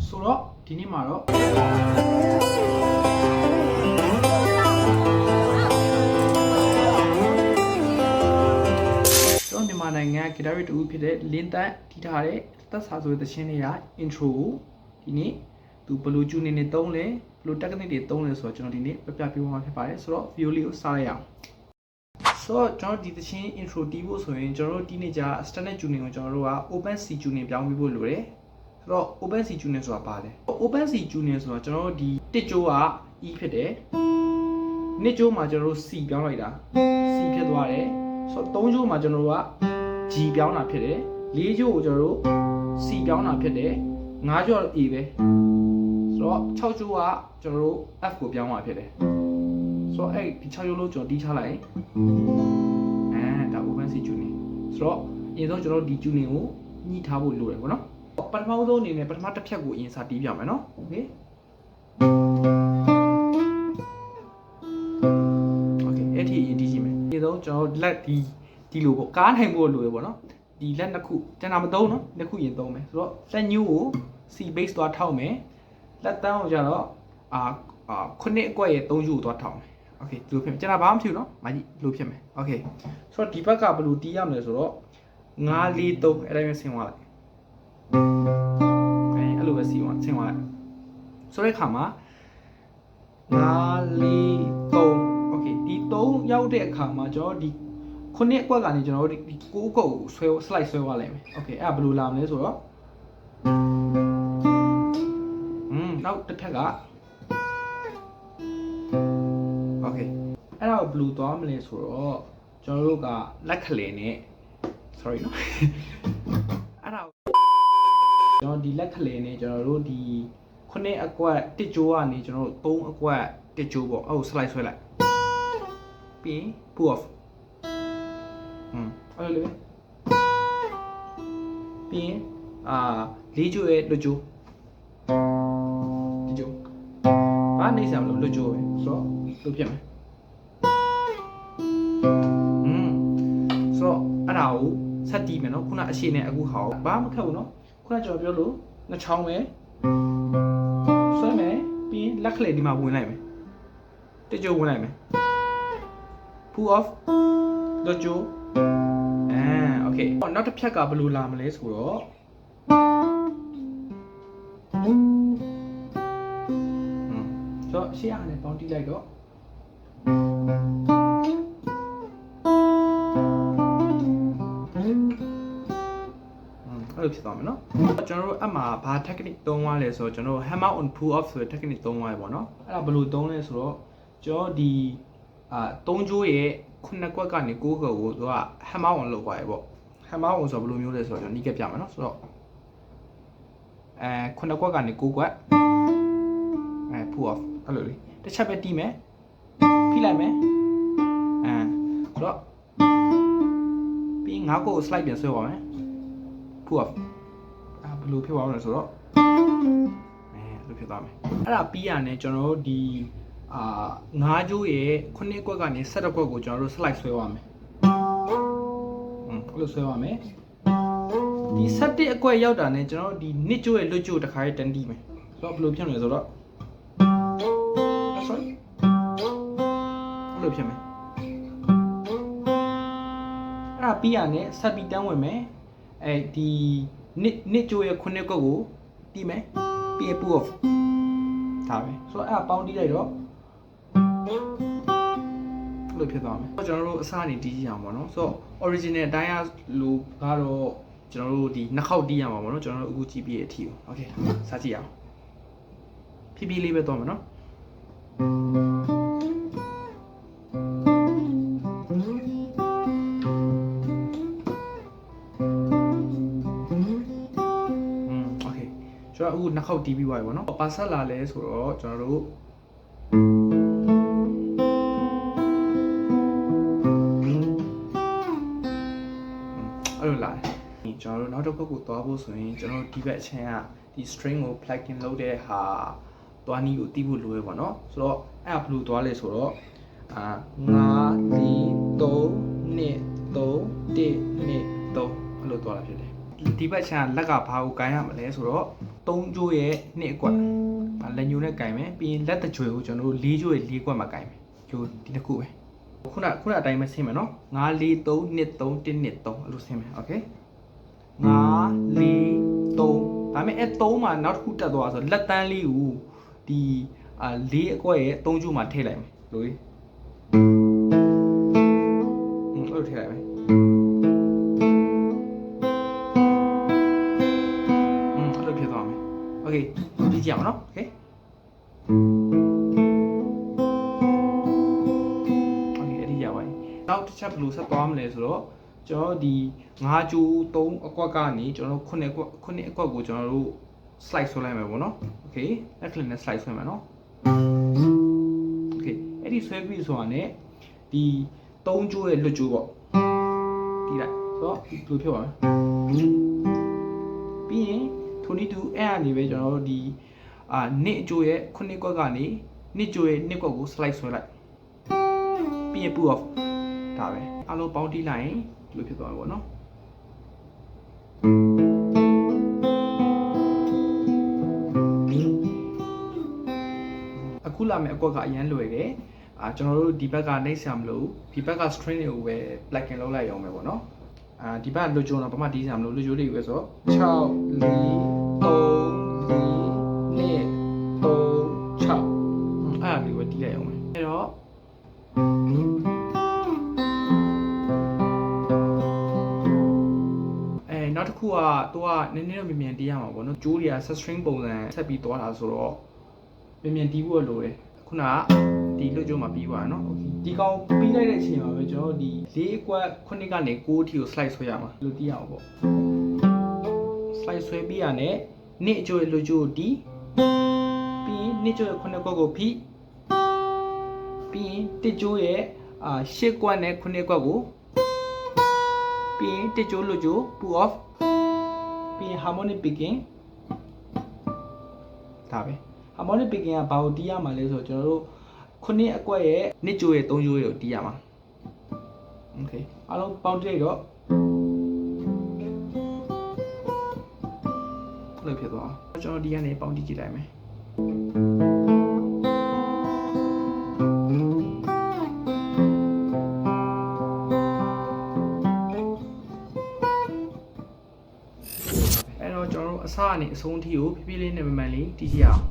ဆိုတော့ဒီနေ့မှာတော့ကျွန်တော်မြန်မာနိုင်ငံဂီတရတူဖြစ်တဲ့လင်းတက်တီးထားတဲ့သက်စာဆိုတဲ့သချင်းလေးက intro ကိုဒီနေ့သူဘယ်လိုကျူနေနေသုံးလဲဘယ်လို technique တွေသုံးလဲဆိုတော့ကျွန်တော်ဒီနေ့ပြပြပေးမှာဖြစ်ပါတယ်ဆိုတော့ video လေးကိုစလိုက်အောင်ဆိုတော့ကျွန်တော်ဒီသချင်း intro တီးဖို့ဆိုရင်ကျွန်တော်တို့ဒီနေ့ကြာ standard tuning ကိုကျွန်တော်တို့က open C tuning ပြောင်းပေးဖို့လိုတယ်ဆိုတော့ open C tuning ဆိုတာဘာလဲ open C tuning ဆိုတော့ကျွန်တော်တို့ဒီတစ်ကြိုးက E ဖြစ်တယ်နှစ်ကြိုးမှာကျွန်တော်တို့ C ပြောင်းလိုက်တာ C ဖြစ်သွားတယ်ဆိုတော့3ကြိုးမှာကျွန်တော်တို့က G ပြောင်းတာဖြစ်တယ်4ကြိုးကိုကျွန်တော်တို့ C ပြောင်းတာဖြစ်တယ်5ကြိုးက A ပဲဆိုတော့6ကြိုးကကျွန်တော်တို့ F ကိုပြောင်းတာဖြစ်တယ်ဆိုတော့အဲ့ဒီ6ကြိုးလုံးကျွန်တော်တီးချလိုက်ဒါ open C tuning ဆိုတော့အရင်ဆုံးကျွန်တော်ဒီ tuning ကိုညှိထားဖို့လိုတယ်ပေါ့နော်ပထမဆုံးအနေနဲ့ပထမတစ်ဖြတ်ကိုအရင်စတီးပြမယ်နော်โอเคအဲ့ဒီအတီးကြည့်မယ်ဒီဆုံးကျွန်တော်လက်ဒီလိုပေါ့ကားနိုင်ဖို့လိုတယ်ပေါ့နော်ဒီလက်နှစ်ခုကျန်တာမသုံးနော်နှစ်ခုရင်သုံးမယ်ဆိုတော့လက်ညှိုးကို C base သွားထောက်မယ်လက်တန်းကိုကျတော့ခုနှစ်အကွက်ရဲ့3ယူကိုသွားထောက်မယ်โอเคဒီလိုဖြစ်မယ်ကျန်တာဘာမှမဖြစ်ဘူးနော်မကြီးလိုဖြစ်မယ်โอเคဆိုတော့ဒီဘက်ကဘယ်လိုတီးရမလဲဆိုတော့9 4 3အဲ့တိုင်းပဲဆင်းသွားလိုက်အဲ့လိုပဲဆင်းသွားလိုက်ဆိုတဲ့အခါမှာ9 4 3โอเคဒီ3ရောက်တဲ့အခါမှာကျွန်တော်ဒီခုနှစ်အကွက်ကနေကျွန်တော်ဒီ9အကွက်ကိုဆွဲ slide ဆွဲသွားလိုက်မယ်โอเคအဲ့ဒါဘယ်လိုလာမလဲဆိုတော့နောက်တစ်ထက်ကโอเคအဲ့ဒါကိုဘယ်လိုသွားမလဲဆိုတော့ကျွန်တော်တို့ကလက်ခလေနဲ့ sorry နော်အဲ့ဒါကျွန်တော်ဒီလက်ခလေနဲ့ကျွန်တော်တို့ဒီခုနှစ်အကွက်တစ်ကြိုးကနေကျွန်တော်တို့3အကွက်တစ်ကြိုးပေါ့အဲ့ကို slide ဆွဲလိုက်ပြီး pull off အဲ့လိုလေပြီးလေးကြိုးရဲ့လွတ်ကြိုးဒီကြိုးဘာနေစမလို့လွတ်ကြိုးပဲဆိုတော့လွတ်ပြမယ်ဆိုတော့အဲ့ဒါကိုဆက်တီးမယ်နော်ခုနအရှိနဲ့အခုဟာကိုဘာမခက်ဘူးနော်ခုနကျွန်တော်ပြောလို့နှချောင်းပဲဆွဲမယ်ပြီးလက်ကလေးဒီမှာဝင်လိုက်မယ်တစ်ကြိုးဝင်လိုက်မယ် pull off လွတ်ကြိုးโอเคနောက်တစ်ဖြက်ကဘယ်လိုလာမလဲဆိုတော့ဆိုတော့ရှေ့ကနေပေါင်းတီးလိုက်တော့အဲ့လိုဖြစ်သွားမယ်နော်ကျွန်တော်တို့အမှဘာ technique သုံးသွားလဲဆိုတော့ကျွန်တော် hammer on pull off ဆိုတဲ့ technique သုံးသွားရပေါ့နော်အဲ့ဒါဘယ်လိုသုံးလဲဆိုတော့ကျွန်တော်ဒီ3ကြိုးရဲ့9ကွက်ကနေ9ကွက်ကိုသူက hammer on လုပ်သွားရပေါ့ hammer on ဆိုတော့ဘယ်လိုမျိုးလဲဆိုတော့ကျွန်တော်နီးကပ်ပြမယ်နော်ဆိုတော့9ကွက်ကနေ9ကွက်pull off အဲ့လိုလေတစ်ချက်ပဲတီးမယ်ဖိလိုက်မယ်ဆိုတော့ပြီး9ကွက်ကို slide ပြန်ဆွဲပါမယ် pull off ဘယ်လိုဖြစ်သွားမလဲဆိုတော့လိုဖြစ်သွားမယ်အဲ့ဒါပြီးရတယ်ကျွန်တော်တို့ဒီ9ကြိုးရဲ့9ကွက်ကနေ17ကွက်ကိုကျွန်တော်တို့ slide ဆွဲသွားမယ်အဲ့လိုဆွဲသွားမယ်ဒီ17အကွက်ရောက်တာနဲ့ကျွန်တော်တို့ဒီ2ကြိုးရဲ့လွတ်ကြိုးတစ်ခါရေးတန်းတီးမယ်ဆိုတော့ဘယ်လိုဖြစ်မလဲဆိုတော့ sorry ဘယ်လိုဖြစ်မလဲအဲ့ဒါပြီးရတယ်ဆက်ပြီးတန်းဝင်မယ်ဒီ2ကြိုးရဲ့9ကွက်ကိုတီးမယ်ပြီး pull off ဒါပဲဆိုတော့အဲ့ပေါင်းတီးလိုက်တော့လို့ဖြစ်သွားမယ်ကျွန်တော်တို့အစားနေတီးကြည့်အောင်ပေါ့နော်ဆိုတော့ original အတိုင်းလို့ကတော့ကျွန်တော်တို့ဒီနှစ်ခေါက်တီးရမှာပေါ့နော်ကျွန်တော်တို့အခုကြည့်ပြည့်အထီကို okay စကြည့်အောင်ဖြည်းဖြည်းလေးပဲသွားမယ်နော်okay ကျွန်တော်အခုနှစ်ခေါက်တီးပြီးသွားပြီပေါ့နော်ပါဆက်လာလဲဆိုတော့ကျွန်တော်တို့ကျွန်တော်တို့နောက်တစ်ခုကိုသွားဖို့ဆိုရင်ကျွန်တော်တို့ဒီဘက်အချင်းကဒီ string ကို plugging လုပ်တဲ့ဟာသွားနည်းကိုတီးဖို့လိုရပါတော့ဆိုတော့အဲ့ဒါဘယ်လိုသွားလဲဆိုတော့9 4 3 2 3 1 2 3အဲ့လိုသွားတာဖြစ်တယ်ဒီဘက်အချင်းကလက်ကဘာကိုကိုင်းရမလဲဆိုတော့ 3ကျိုးရဲ့2အကွက်လက်ညိုးနဲ့ကင်မယ်ပြီးရင်လက်တကြွယ်ကိုကျွန်တော်တို့4ကျိုးရဲ့4ကွက်မှာကင်မယ်ဒီတစ်ခုပဲခုနအတိုင်းပဲဆင်းမယ်နော်5 4 3 2 3 1 2 3အဲ့လိုဆင်းမယ်โอเค5 4 3ဒါပေမဲ့အဲ့3မှာနောက်တစ်ခုတက်သွားဆိုလက်တန်းလေးကိုဒီ4အကွက်ရဲ့3ကျိုးမှာထည့်လိုက်မယ်လို့အဲ့လိုထည့်လိုက်မယ်အဲ့လိုဖြစ်သွားမယ်โอเคကြည့်ကြအောင်နော်โอเคနောက်တစ်ချက်ဘယ်လိုဆက်သွားမလဲဆိုတော့ကျွန်တော်ဒီ5ကျိုး3အကွက်ကနေကျွန်တော်9အကွက်ကိုကျွန်တော်တို့ slide ဆွဲလိုက်မယ်ပေါ့နော်โอเคလက်ခလနဲ့ slide ဆွဲမယ်နော်โอเคအဲ့ဒီဆွဲပြီးဆိုတာ ਨੇ ဒီ3ကျိုးရဲ့လွတ်ကျိုးပေါ့ဒီလိုက်ဆိုတော့ဘယ်လိုဖြစ်ပါလဲပြီးရင်ထိုနည်းတူအဲ့အနေပဲကျွန်တော်တို့ဒီနှစ်အကျိုးရဲ့9ကွက်ကနေနှစ်ကျိုးရဲ့နှစ်ကွက်ကို slide ဆွဲလိုက်ပြီးရင် pull offဒါပဲအားလုံးပေါင်းတီးလိုက်ရင်ဒီလိုဖြစ်သွားမှာပေါ့နော်အခုလာမယ့်အကွက်ကအရန်လွယ်တယ်ကျွန်တော်တို့ဒီဘက်ကနှိပ်ဆရာမလို့ဒီဘက်က string တွေကိုပဲ plug in လုပ်လိုက်အောင်ပဲပေါ့နော်ဒီဘက်လွတ်ကြုံတော့ဘာမှတီးဆရာမလို့လွတ်ကြိုးတွေပဲဆိုတော့6 4 3 4 2 3 6အဲ့ဒါလေးပဲတီးလိုက်အောင်ပဲအဲ့တော့နောက်တစ်ခုကသူကနည်းနည်းတော့မြန်တီးရမှာပေါ့နော်ကြိုးတွေက set string ပုံစံဆက်ပြီးသွားတာဆိုတော့မြန်တီးဖို့လိုတယ်ခုနကဒီလွတ်ကြုံမှာပြီးသွားတယ်နော်ဒီကောင်ပြီးလိုက်တဲ့အချိန်မှာပဲကျွန်တော်ဒီ4အကွက်9ကနေ9အထိကို slide ဆွဲရမှာလို့တီးရအောင်ပေါ့ slide ဆွဲပြီးရနဲ့နှစ်အကျိုးလွတ်ကြုံတီးပြီးရင်နှစ်ကျိုးရဲ့9ကွက်ကိုဖိပြီးရင်တစ်ကျိုးရဲ့10ကွက်နဲ့9ကွက်ကိုပြီးရင်တစ်ကျိုးလွတ်ကြုံ pull off ပြီးရင် harmonic picking ဒါပဲ harmonic picking ကဘာကိုတီးရမှာလဲဆိုတော့ကျွန်တော်တို့9အကွက်ရဲ့နှစ်ကျိုးရဲ့3ကျိုးရဲ့ကိုတီးရမှာ okay အားလုံးပေါင်းတိတ်တော့လို့ဖြစ်သွားကျွန်တော်ဒီကနေပေါင်းတီးကြည့်လိုက်မယ်အစကနေအဆုံးထိကိုဖြည်းဖြည်းလေးနဲ့မှန်မှန်လေးတီးကြည့်အောင်